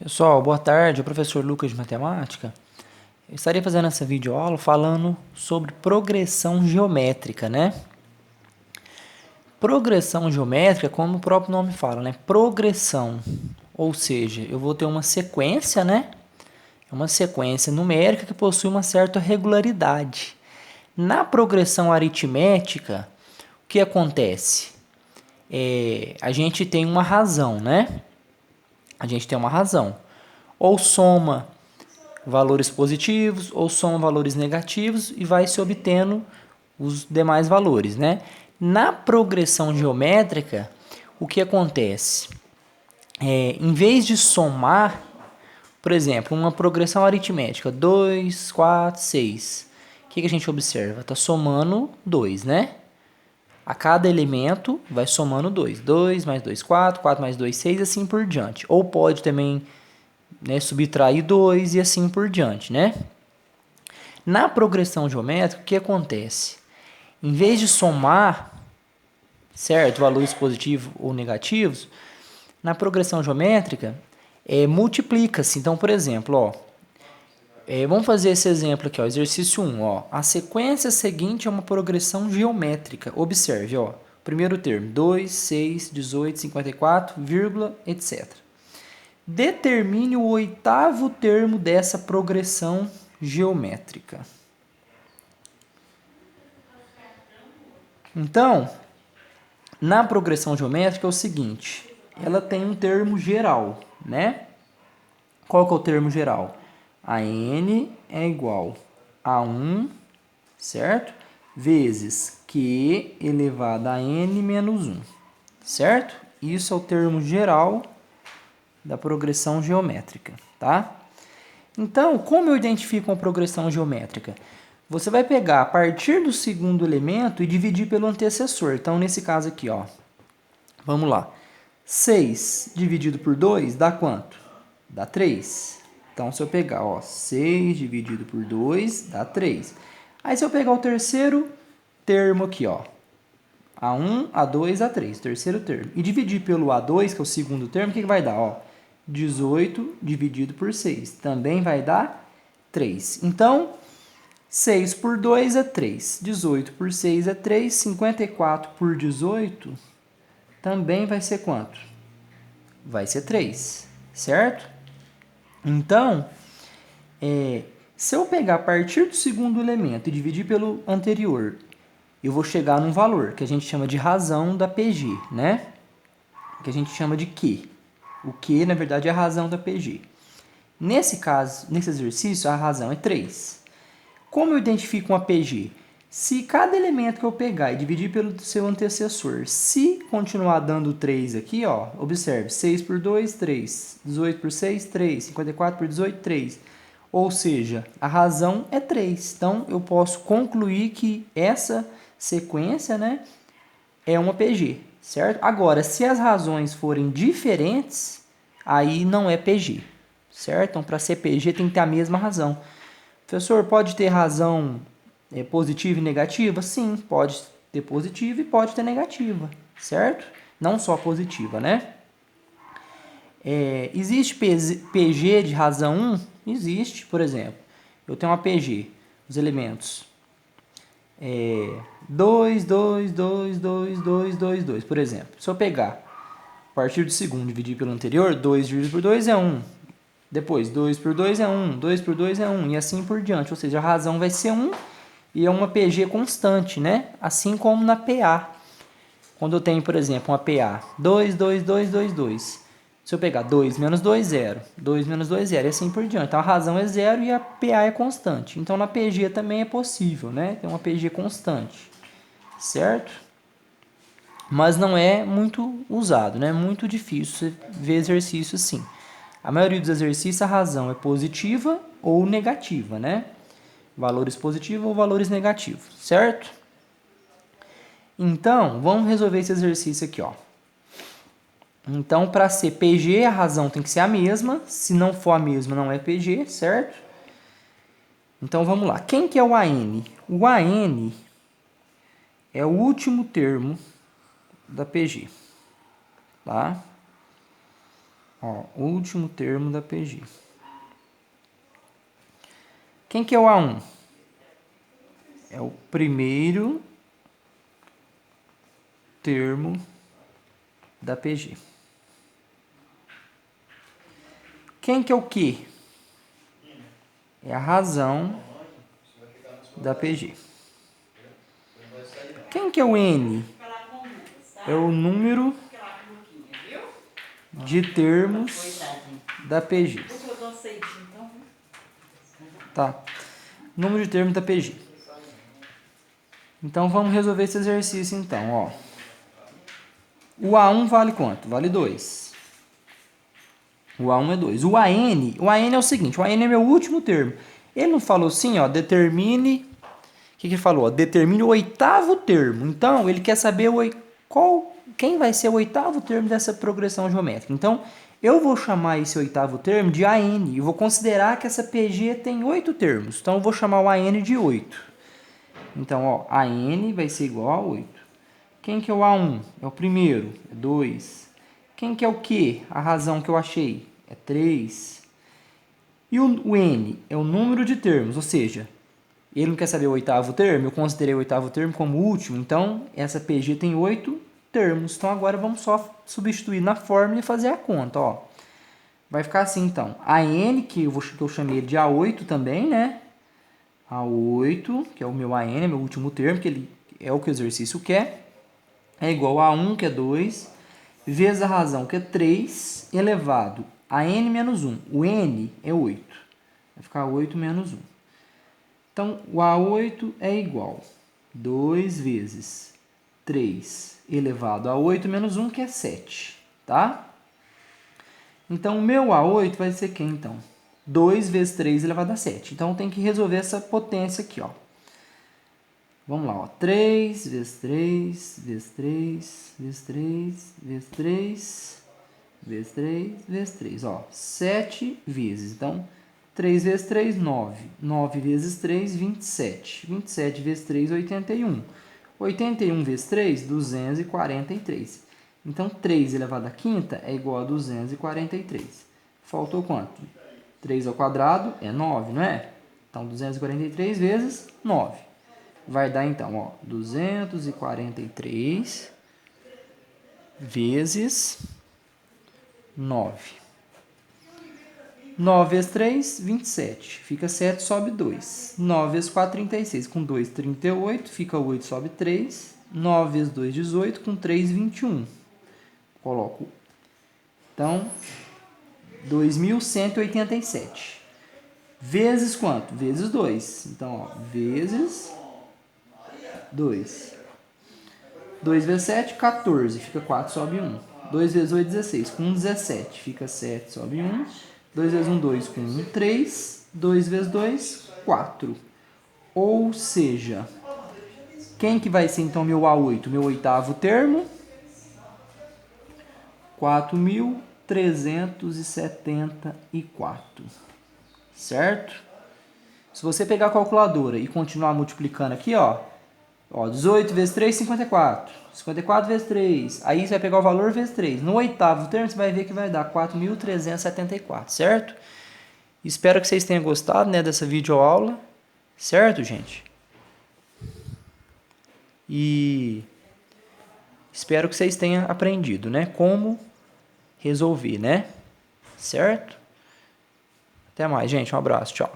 Pessoal, boa tarde, é o professor Lucas de Matemática. Eu estaria fazendo essa videoaula falando sobre progressão geométrica, né? Progressão geométrica, como o próprio nome fala, né? Progressão, ou seja, eu vou ter uma sequência, né? Uma sequência numérica que possui uma certa regularidade. Na progressão aritmética, o que acontece? A gente tem uma razão, né? A gente tem uma razão. Ou soma valores positivos ou soma valores negativos e vai se obtendo os demais valores, né? Na progressão geométrica, o que acontece? Em vez de somar, por exemplo, uma progressão aritmética, 2, 4, 6, o que a gente observa? Está somando 2, né? A cada elemento vai somando 2. 2 mais 2, 4, 4 mais 2, 6, assim por diante. Ou pode também, né, subtrair 2 e assim por diante, né? Na progressão geométrica, o que acontece? Em vez de somar, certo, valores positivos ou negativos, na progressão geométrica, multiplica-se. Então, por exemplo, vamos fazer esse exemplo aqui, exercício 1. A sequência seguinte é uma progressão geométrica. Observe, primeiro termo, 2, 6, 18, 54, vírgula, etc. Determine o oitavo termo dessa progressão geométrica. Então, na progressão geométrica é o seguinte, ela tem um termo geral, né? Qual que é o termo geral? A n é igual a 1, certo? Vezes q elevado a n menos 1, certo? Isso é o termo geral da progressão geométrica, tá? Então, como eu identifico uma progressão geométrica? Você vai pegar a partir do segundo elemento e dividir pelo antecessor. Então, nesse caso aqui, vamos lá. 6 dividido por 2 dá quanto? Dá 3. Então, se eu pegar 6 dividido por 2 dá 3. Aí, se eu pegar o terceiro termo aqui, A1, A2, A3, terceiro termo, e dividir pelo A2, que é o segundo termo, o que vai dar? 18 dividido por 6 também vai dar 3. Então, 6 por 2 é 3, 18 por 6 é 3, 54 por 18 também vai ser quanto? Vai ser 3, certo? Então, se eu pegar a partir do segundo elemento e dividir pelo anterior, eu vou chegar num valor que a gente chama de razão da PG, né? Que a gente chama de Q. O Q, na verdade, é a razão da PG. Nesse caso, nesse exercício, a razão é 3. Como eu identifico uma PG? Se cada elemento que eu pegar e dividir pelo seu antecessor, se continuar dando 3 aqui, observe, 6 por 2, 3, 18 por 6, 3, 54 por 18, 3. Ou seja, a razão é 3. Então, eu posso concluir que essa sequência, né, é uma PG, certo? Agora, se as razões forem diferentes, aí não é PG, certo? Então, para ser PG tem que ter a mesma razão. Professor, pode ter razão positiva e negativa? Sim, pode ter positiva e pode ter negativa, certo? Não só positiva, né? Existe PG de razão 1? Existe, por exemplo. Eu tenho uma PG, os elementos 2, 2, 2, 2, 2, 2, 2, por exemplo. Se eu pegar a partir do segundo dividir pelo anterior, 2 dividido por 2 é 1. Depois, 2 por 2 é 1, 2 por 2 é 1, e assim por diante. Ou seja, a razão vai ser 1 e é uma PG constante, né? Assim como na PA. Quando eu tenho, por exemplo, uma PA 2, 2, 2, 2, 2. Se eu pegar 2 menos 2, 0. 2 menos 2, 0 e assim por diante. Então, a razão é 0 e a PA é constante. Então, na PG também é possível, né? Tem uma PG constante, certo? Mas não é muito usado, né? É muito difícil você ver exercício assim. A maioria dos exercícios a razão é positiva ou negativa, né? Valores positivos ou valores negativos, certo? Então, vamos resolver esse exercício aqui, Então, para ser PG, a razão tem que ser a mesma. Se não for a mesma, não é PG, certo? Então, vamos lá. Quem que é o AN? O AN é o último termo da PG, tá? Ó, último termo da PG. Quem que é o A1? É o primeiro termo da PG. Quem que é o Q? É a razão da PG. Quem que é o N? É o número de termos da PG. Tá. Número de termos da PG. Então, vamos resolver esse exercício, então, ó. O A1 vale quanto? Vale 2. O A1 é 2. O AN é o seguinte, o AN é meu último termo. Ele não falou assim, ó, determine... O que ele falou? Determine o oitavo termo. Então, ele quer saber quem vai ser o oitavo termo dessa progressão geométrica. Então, eu vou chamar esse oitavo termo de AN. E vou considerar que essa PG tem 8 termos. Então, eu vou chamar o AN de 8. Então, ó, AN vai ser igual a 8. Quem que é o A1? É o primeiro, é 2. Quem que é o Q? A razão que eu achei é 3. E o N é o número de termos, ou seja, ele não quer saber o oitavo termo, eu considerei o oitavo termo como último, então essa PG tem 8 termos. Então agora vamos só substituir na fórmula e fazer a conta, ó. Vai ficar assim então, AN, que eu chamei de A8 também, né? A8, que é o meu AN, meu último termo, que ele é o que o exercício quer, é igual a 1, que é 2, vezes a razão, que é 3, elevado a n menos 1. O n é 8. Vai ficar 8 menos 1. Então, o A8 é igual a 2 vezes 3 elevado a 8 menos 1, que é 7. Tá? Então, o meu A8 vai ser quem, então? 2 vezes 3 elevado a 7. Então, tem que resolver essa potência aqui, ó. Vamos lá, ó. 3 vezes 3, vezes 3, vezes 3, vezes 3, vezes 3, vezes 3. Ó, 7 vezes. Então, 3 vezes 3, 9. 9 vezes 3, 27. 27 vezes 3, 81. 81 vezes 3, 243. Então, 3 elevado à quinta é igual a 243. Faltou quanto? 3 ao quadrado é 9, não é? Então, 243 vezes 9. Vai dar, então, ó, 243 vezes 9. 9 vezes 3, 27. Fica 7, sobe 2. 9 vezes 4, 36. Com 2, 38. Fica 8, sobe 3. 9 vezes 2, 18. Com 3, 21. Coloco. Então, 2.187. Vezes quanto? Vezes 2. Então, ó, vezes 2. 2 vezes 7, 14. Fica 4, sobe 1. 2 vezes 8, 16. Com 17. Fica 7, sobe 1. 2 vezes 1, 2. Com 1, 3. 2 vezes 2, 4. Ou seja, quem que vai ser então meu A8? Meu oitavo termo? 4.374. Certo? Se você pegar a calculadora e continuar multiplicando aqui, ó, 18 vezes 3, 54. 54 vezes 3. Aí você vai pegar o valor vezes 3. No oitavo termo, você vai ver que vai dar 4.374, certo? Espero que vocês tenham gostado, né, dessa videoaula. Certo, gente? E espero que vocês tenham aprendido, né, como resolver, né? Certo? Até mais, gente. Um abraço. Tchau.